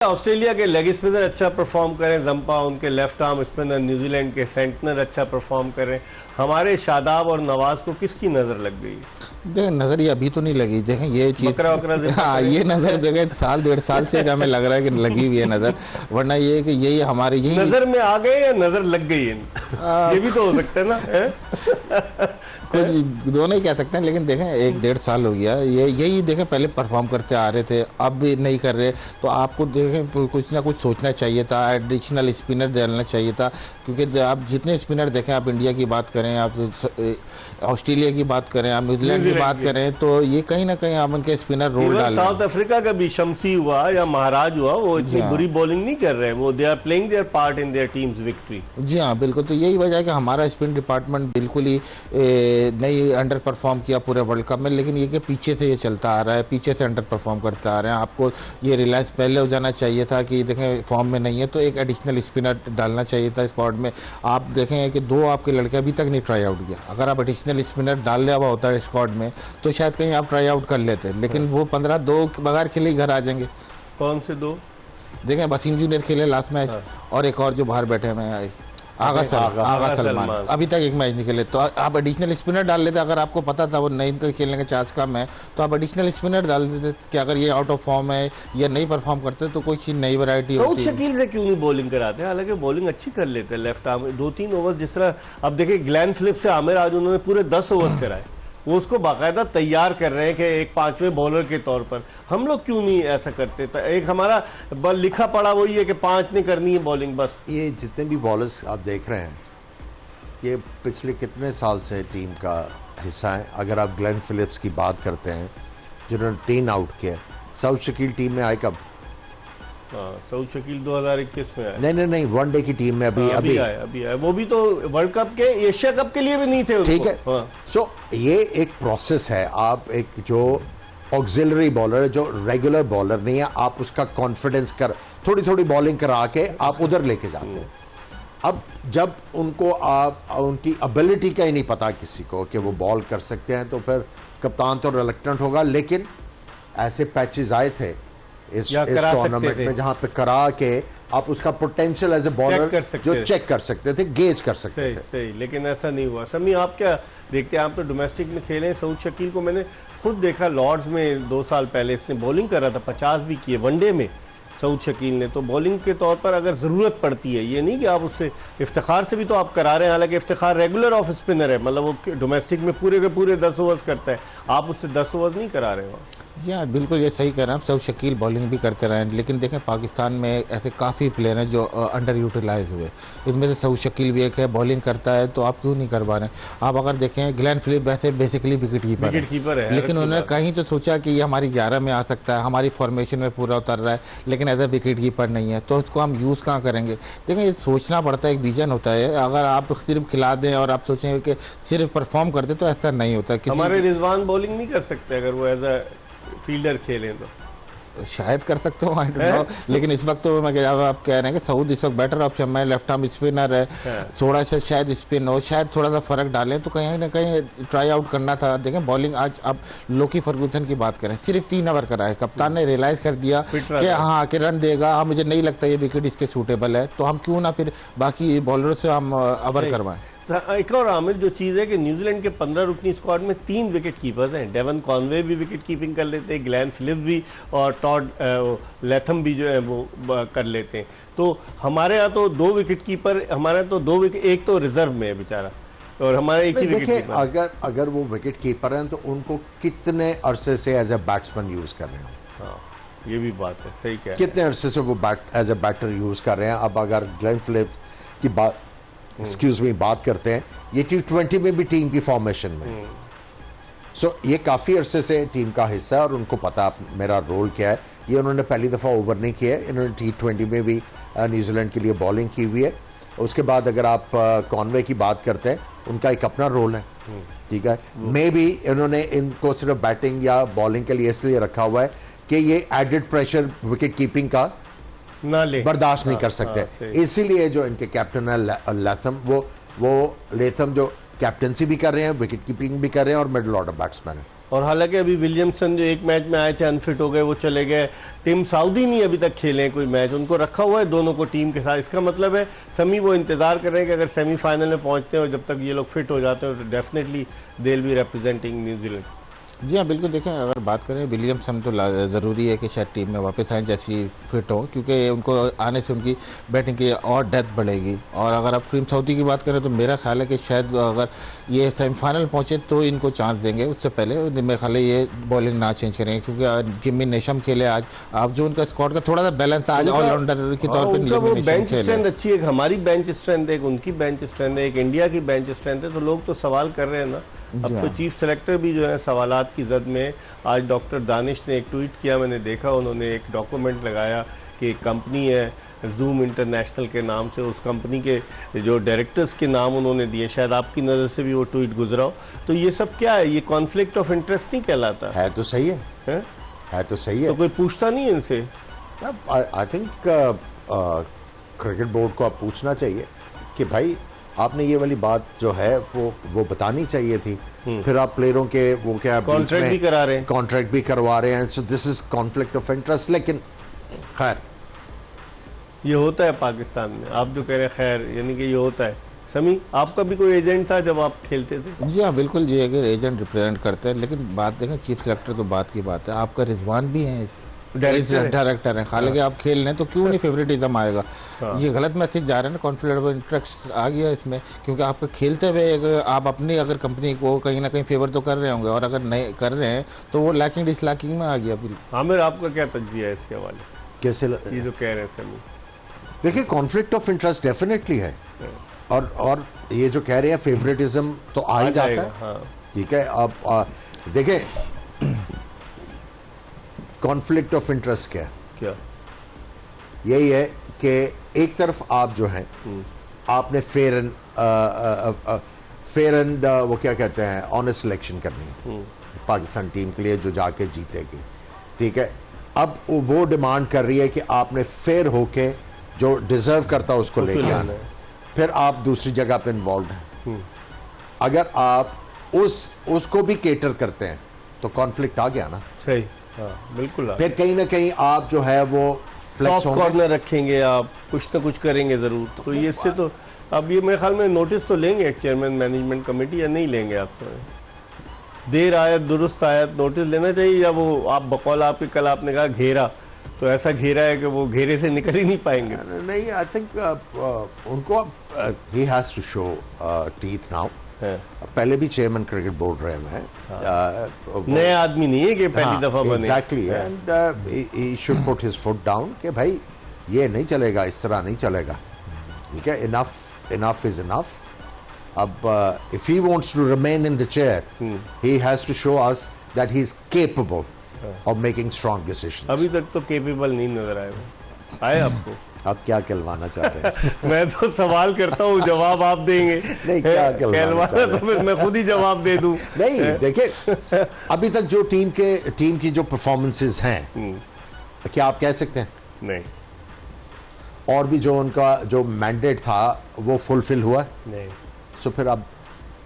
Australia के leg spinner अच्छा perform करें, जंपा उनके लेफ्ट आर्म स्पिनर, न्यूजीलैंड के सेंटनर अच्छा परफॉर्म करें, हमारे शादाब और नवाज को किसकी नजर लग गई? देखें नजर ये अभी तो नहीं लगी। देखें ये चीज हाँ ये नजर देखें साल डेढ़ साल से हमें लग रहा है कि लगी हुई है नजर, वरना ये कि यही हमारे यही नजर में आ गए या नजर लग गई है ये भी तो हो सकता है ना कुछ दोनों ही कह सकते हैं। लेकिन देखें एक डेढ़ साल हो गया ये यही देखें पहले परफॉर्म करते आ रहे थे, अब भी नहीं कर रहे, तो आपको देखें कुछ ना कुछ सोचना चाहिए था, एडिशनल स्पिनर डालना चाहिए था। क्योंकि आप जितने स्पिनर देखें, आप इंडिया की बात करें, आप ऑस्ट्रेलिया की बात करें, आप न्यूजीलैंड की बात करें, तो ये कहीं ना कहीं आप उनके स्पिनर रोल डाल रहे हैं। साउथ अफ्रीका का भी शमसी हुआ या महाराज हुआ, वो इतनी बुरी बॉलिंग नहीं कर रहे, वो they are playing their part in their teams victory. जी हाँ बिल्कुल, तो यही वजह है कि हमारा स्पिन डिपार्टमेंट बिल्कुल ही नहीं अंडर परफॉर्म किया पूरे वर्ल्ड कप में। लेकिन ये कि पीछे से ये चलता आ रहा है, पीछे से अंडर परफॉर्म करते आ रहे हैं। आपको ये रियलाइज पहले हो जाना चाहिए था कि देखें फॉर्म में नहीं है, तो एक एडिशनल स्पिनर डालना चाहिए था स्क्वाड में। आप देखें कि दो आपके लड़के अभी तक नहीं ट्राई आउट किया, अगर आप एडिशनल स्पिनर डाल लिया हुआ होता है स्क्वाड में तो शायद कहीं आप ट्राई आउट कर लेते, लेकिन वो 15 बगैर खेले ही घर आ जाएंगे। कौन से दो? देखें वसीम जूनियर खेले लास्ट मैच, और एक और जो बाहर बैठे हैं आगा सलमान अभी तक एक मैच नहीं खेले, तो आप एडिशनल स्पिनर डाल लेते। अगर आपको पता था वो नहीं खेलने का चांस कम है तो आप एडिशनल स्पिनर डाल देते कि अगर ये आउट ऑफ फॉर्म है या नहीं परफॉर्म करते तो कोई चीज नई वैरायटी होती है। शकील से क्यों नहीं बॉलिंग कराते? हालांकि बॉलिंग अच्छी कर लेते हैं लेफ्ट आर्म, 2-3 ओवर जिस तरह अब देखिए ग्लेन फिलिप्स से आमिर आज उन्होंने पूरे 10 ओवर्स कराए, वो उसको बाकायदा तैयार कर रहे हैं कि एक 5वें बॉलर के तौर पर। हम लोग क्यों नहीं ऐसा करते? एक हमारा लिखा पड़ा वही है कि 5 ने करनी है बॉलिंग बस। ये जितने भी बॉलर्स आप देख रहे हैं ये पिछले कितने साल से टीम का हिस्सा है। अगर आप ग्लेन फिलिप्स की बात करते हैं जिन्होंने 3 आउट किया, साउथ शकील टीम में आए कब? साउथ शकील 2021 में आए। नहीं वनडे की टीम में अभी आए। वो भी तो वर्ल्ड कप के, एशिया कप के लिए भी नहीं थे। ठीक है, सो ये एक प्रोसेस है। आप एक जो ऑक्सिलरी बॉलर है, जो रेगुलर बॉलर नहीं है, आप उसका कॉन्फिडेंस कर थोड़ी थोड़ी बॉलिंग करा के आप उधर लेके जाते हैं। अब जब उनको आप उनकी एबिलिटी का ही नहीं पता किसी को कि वो बॉल कर सकते हैं, तो फिर कप्तान तो रिलक्टेंट होगा। लेकिन ऐसे पैचेस आए थे इस टूर्नामेंट में जहां पे करा के आप उसका पोटेंशियल एज ए बॉलर जो चेक कर सकते थे, गेज कर सकते थे। सही, लेकिन ऐसा नहीं हुआ। समी आप क्या देखते हैं? आप तो डोमेस्टिक में खेले। साउथ शकील को मैंने खुद देखा लॉर्ड्स में 2 साल पहले, इसने बॉलिंग कर रहा था, 50 भी किए वनडे में साउथ शकील ने। तो बॉलिंग के तौर पर अगर ज़रूरत पड़ती है, ये नहीं कि आप उससे इफ्तिखार से भी तो आप करा रहे हैं। हालांकि इफ्तिखार रेगुलर ऑफ स्पिनर है, मतलब वो डोमेस्टिक में पूरे के पूरे 10 ओवर्स करता है, आप उससे 10 ओवर्स नहीं करा रहे हो। जी हाँ बिल्कुल, ये सही कह रहे हैं आप। साउथ शकील बॉलिंग भी करते रहे, लेकिन देखें पाकिस्तान में ऐसे काफ़ी प्लेयर हैं जो अंडर यूटिलाइज हुए, इसमें से साउथ शकील भी एक है, बॉलिंग करता है, तो आप क्यों नहीं करवा रहे हैं? आप अगर देखें ग्लेन फिलिप वैसे बेसिकली विकेट कीपर है, लेकिन उन्होंने कहीं तो सोचा कि ये हमारी 11 में आ सकता है, हमारी फॉर्मेशन में पूरा उतर रहा है, लेकिन एज ए विकेट कीपर नहीं है, तो उसको हम यूज़ कहाँ करेंगे? देखें ये सोचना पड़ता है, एक विजन होता है। अगर आप सिर्फ खिला दें और आप सोचें कि सिर्फ परफॉर्म करते तो ऐसा नहीं होता। हमारे रिजवान बॉलिंग नहीं कर सकते अगर वो एज ए फील्डर खेलें तो शायद कर सकते हो, आई डोंट नो। लेकिन इस वक्त तो मैं आप कह रहे हैं कि सऊद इस वक्त बेटर ऑप्शन में, लेफ्ट आर्म स्पिनर है, थोड़ा सा शायद स्पिन हो, शायद थोड़ा सा फर्क डालें, तो कहीं ना कहीं ट्राई आउट करना था। देखें बॉलिंग आज अब लोकी फर्गूसन की बात करें, सिर्फ 3 ओवर कराए, कप्तान ने रियलाइज कर दिया कि हाँ कि रन देगा, हाँ मुझे नहीं लगता ये विकेट इसके सूटेबल है, तो हम क्यों ना फिर बाकी बॉलरों से हम ओवर करवाएं। एक और आमिर जो चीज़ है कि न्यूजीलैंड के 15 रुकनी स्क्वाड में 3 विकेट कीपर्स हैं। डेवन कॉनवे भी विकेट कीपिंग कर लेते हैं, ग्लेन फिलिप्स भी, और टॉड लैथम भी जो है वो कर लेते हैं। तो हमारे यहाँ तो 2 विकेट कीपर, हमारे यहाँ तो 2 विकेट, एक तो रिजर्व में है बेचारा, और हमारे एक ही विकेट कीपर। अगर वो विकेट कीपर हैं तो उनको कितने अरसे से एज ए बैट्समैन यूज कर रहे हैं? हाँ ये भी बात है, सही कह। कितने अरसे से वो एज ए बैटर यूज कर रहे हैं? अब अगर ग्लेन फिलिप्स की बात करते हैं, ये T20 में भी टीम की फॉर्मेशन में, सो ये काफ़ी अरसे से टीम का हिस्सा है और उनको पता मेरा रोल क्या है। ये उन्होंने पहली दफ़ा ओवर नहीं किया है, इन्होंने T20 में भी न्यूजीलैंड के लिए बॉलिंग की हुई है। उसके बाद अगर आप कॉनवे की बात करते हैं, उनका एक अपना रोल है, ठीक है। मे बी इन्होंने इनको सिर्फ बैटिंग या बॉलिंग के लिए इसलिए रखा हुआ है कि ये एडेड प्रेशर विकेट कीपिंग का ना ले, बर्दाश्त नहीं कर सकते। इसीलिए जो इनके कैप्टन है लैथम, वो लेथम जो कैप्टनसी भी कर रहे हैं, विकेट कीपिंग भी कर रहे हैं और मिडिल ऑर्डर बैट्समैन है। और हालांकि अभी विलियमसन जो एक मैच में आए थे अनफिट हो गए, वो चले गए। टीम साउदी नहीं अभी तक खेले हैं कोई मैच, उनको रखा हुआ है दोनों को टीम के साथ। इसका मतलब है समी वो इंतजार कर रहे हैं कि अगर सेमीफाइनल में पहुंचते हैं और जब तक ये लोग फिट हो जाते हैं तो definitely they will be representing New Zealand. जी हाँ बिल्कुल, देखें अगर बात करें विलियमसन तो ज़रूरी है कि शायद टीम में वापस आएँ जैसी फिट हो, क्योंकि उनको आने से उनकी बैटिंग की और डेप्थ बढ़ेगी। और अगर आप टीम साउदी की बात करें तो मेरा ख्याल है कि शायद अगर ये सेमीफाइनल पहुँचे तो इनको चांस देंगे, उससे पहले मेरा ख्याल है ये बॉलिंग ना चेंज करेंगे, क्योंकि जिम्मी नेशम खेले आज, आप जो उनका स्क्वाड का थोड़ा सा बैलेंस आज ऑलराउंडर के तौर पर बेंच स्ट्रेंथ अच्छी है, हमारी बेंच स्ट्रेंथ है, उनकी बेंच स्ट्रेंथ है, एक इंडिया की बेंच स्ट्रेंथ है, तो लोग तो सवाल कर रहे हैं ना। अब तो चीफ सेलेक्टर भी जो है सवालात की जद में। आज डॉक्टर दानिश ने एक ट्वीट किया, मैंने देखा, उन्होंने एक डॉक्यूमेंट लगाया कि एक कंपनी है जूम इंटरनेशनल के नाम से, उस कंपनी के जो डायरेक्टर्स के नाम उन्होंने दिए, शायद आपकी नज़र से भी वो ट्वीट गुजरा हो। तो ये सब क्या है, ये कॉन्फ्लिक्ट ऑफ इंटरेस्ट नहीं कहलाता है? तो सही है, है तो सही है। तो कोई पूछता नहीं है इनसे? आई थिंक क्रिकेट बोर्ड को आप पूछना चाहिए कि भाई आपने ये वाली बात जो है वो बतानी चाहिए थी। फिर आप प्लेयरों के वो क्या कॉन्ट्रैक्ट भी करा रहे हैं, कॉन्ट्रैक्ट भी करवा रहे हैं, so this is conflict of interest. लेकिन खैर ये होता है पाकिस्तान में, आप जो कह रहे हैं, खैर यानी कि ये होता है। समी, आपका भी कोई एजेंट था जब आप खेलते थे? जी हाँ बिल्कुल, जी अगर एजेंट रिप्रेजेंट करते हैं, लेकिन बात देखें चीफ सेलेक्टर तो बात की बात है, आपका रिजवान भी है, डायरेक्टर है, हालांकि आप खेल रहे हैं तो क्यों नहीं फेवरेटिज्म आएगा? ये गलत मैसेज जा रहा है ना, कॉन्फ्लिक्ट ऑफ इंटरेस्ट आ गया इसमें, क्योंकि आपका खेलते हुए आप अपनी अगर कंपनी को कहीं ना कहीं फेवर तो कर रहे होंगे, और अगर नहीं कर रहे हैं तो वो लैकिंग डिसलैकिंग में आ गया। आमिर, आपका क्या तज्जिया है इसके हवाले से? कैसे ये जो कह रहे हैं समी? देखिए, कॉन्फ्लिक्ट ऑफ इंटरेस्ट डेफिनेटली है, और ये जो कह रहे हैं फेवरेटिज्म तो आ ही जाता है। ठीक है, अब देखिए कॉन्फ्लिक्ट ऑफ इंटरेस्ट क्या यही है कि एक तरफ आप जो हैं आपने फेयर एंड वो क्या कहते हैं ऑनेस्ट सिलेक्शन करनी है पाकिस्तान टीम के लिए जो जाके जीतेगी। ठीक है, अब वो डिमांड कर रही है कि आपने फेयर होके जो डिजर्व करता है उसको लेके आना है। फिर आप दूसरी जगह पे इन्वॉल्व हैं, अगर आप उसको भी केटर करते हैं तो कॉन्फ्लिक्ट आ गया ना। सही, बिल्कुल। फिर कहीं ना कहीं आप जो है वो सॉफ्ट कॉर्नर रखेंगे, आप कुछ ना कुछ करेंगे जरूर। तो ये इससे तो अब ये मेरे ख्याल में नोटिस तो लेंगे चेयरमैन मैनेजमेंट कमेटी, या नहीं लेंगे? आप देर आयत दुरुस्त आयत नोटिस लेना चाहिए, या वो आप बकौल आपके कल आपने कहा घेरा, तो ऐसा घेरा है कि वो घेरे से निकल ही नहीं पाएंगे? नहीं, आई थिंक उनको ही has to show teeth now. पहले भी चेयरमैन क्रिकेट बोर्ड रहे हैं, नए आदमी नहीं है कि पहली दफा बने। Exactly, and he should put his foot down कि भाई ये नहीं चलेगा, इस तरह नहीं चलेगा। ठीक है, इनफ इज इनफ। अब if he wants to remain in the chair he has to show us that he is capable of making strong decisions. अभी तक तो केपेबल नहीं नजर आए आपको। आप क्या कहलवाना चाहते हैं? मैं तो सवाल करता हूँ, जवाब आप देंगे। नहीं, क्या कहलवाना तो फिर मैं खुद ही जवाब दे दूं। नहीं, देखिए अभी तक जो टीम की जो परफॉर्मेंसेस हैं, क्या आप कह सकते हैं? नहीं। और भी जो उनका जो मैंडेट था वो फुलफिल हुआ? नहीं। सो फिर अब